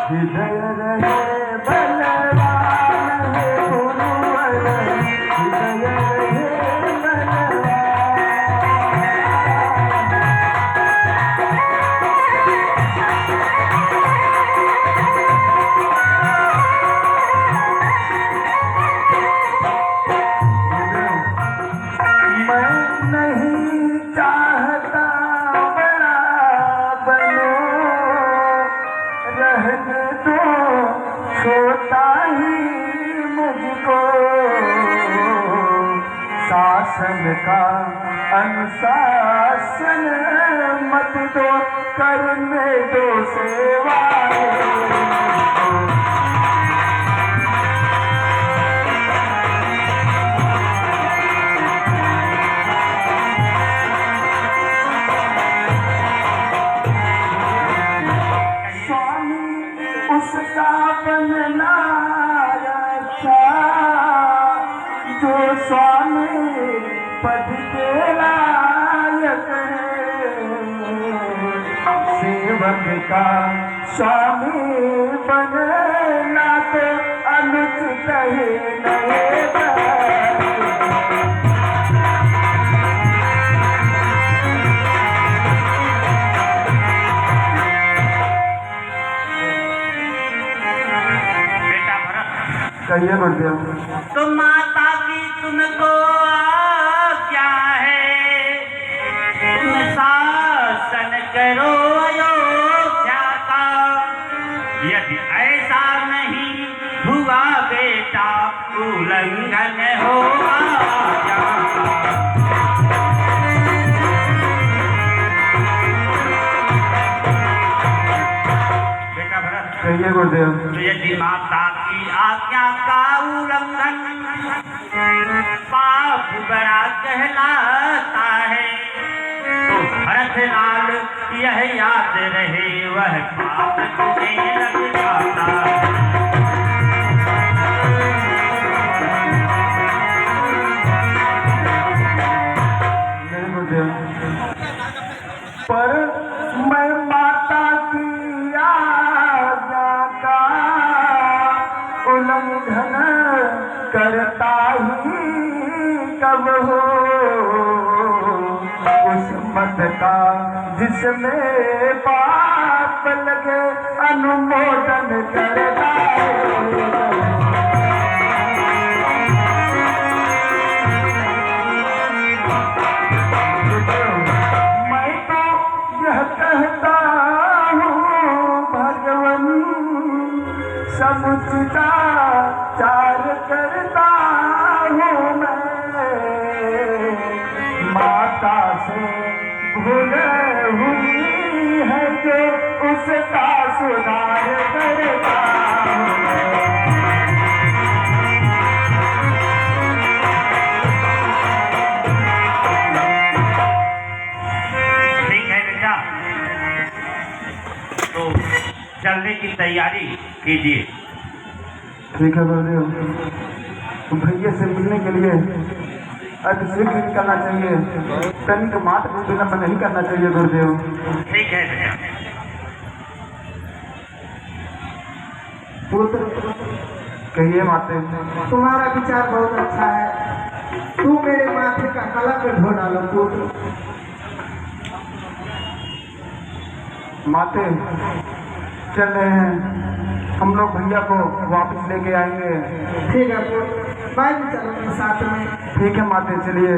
हृदय रहे बलवान है गुरुवर, हृदय रहे बलवान। मैं नहीं चाहता बड़ा बनो, रहने दो छोटा ही मुझको। शासन का अनुशासन मत दो, करने दो सेवा। उसका बनना अच्छा जो स्वामी पद के लायक है। सेवक का स्वामी बनना तो अनुचित ही नहीं है। कहिए गुरुदेव। तो माता की तुमको क्या है, तुम शासन करो अयोध्या का। यदि ऐसा नहीं हुआ बेटा, उल्लंघन होगा बेटा भरत। कहिए गुरुदेव। तो यदि माता की आज्ञा का उल्लंघन पाप बड़ा कहलाता है, तो भरत लाल यह याद रहे, वह पाप तुझे लग जाता है। नहीं गुरुदेव, पर मैं माता की आज्ञा का उल्लंघन करता ही कब हो। उस मत का जिसमें पाप लगे अनुमोदन करता है। मैं तो यह कहता हूँ भगवन, समुचिता चार करता हूँ मैं। माता से भूल हुई है जो उसका सुधार करता हूँ। ठीक है बेटा, तो चलने की तैयारी कीजिए। ठीक है गुरुदेव। तो भैया से मिलने के लिए अतिशीघ्र नहीं करना चाहिए, तनिक मात्र को विलंब नहीं करना चाहिए गुरुदेव। ठीक है बेटा। पुत्र कहिए माते। तुम्हारा विचार बहुत अच्छा है। तू मेरे माथे का कलंक ढो डालो पुत्र। माते चल रहे हैं, हम लोग भैया को वापस लेके आएंगे। ठीक है पुत्र, मैं भी चलूंगा साथ में। ठीक है माते, चलिए।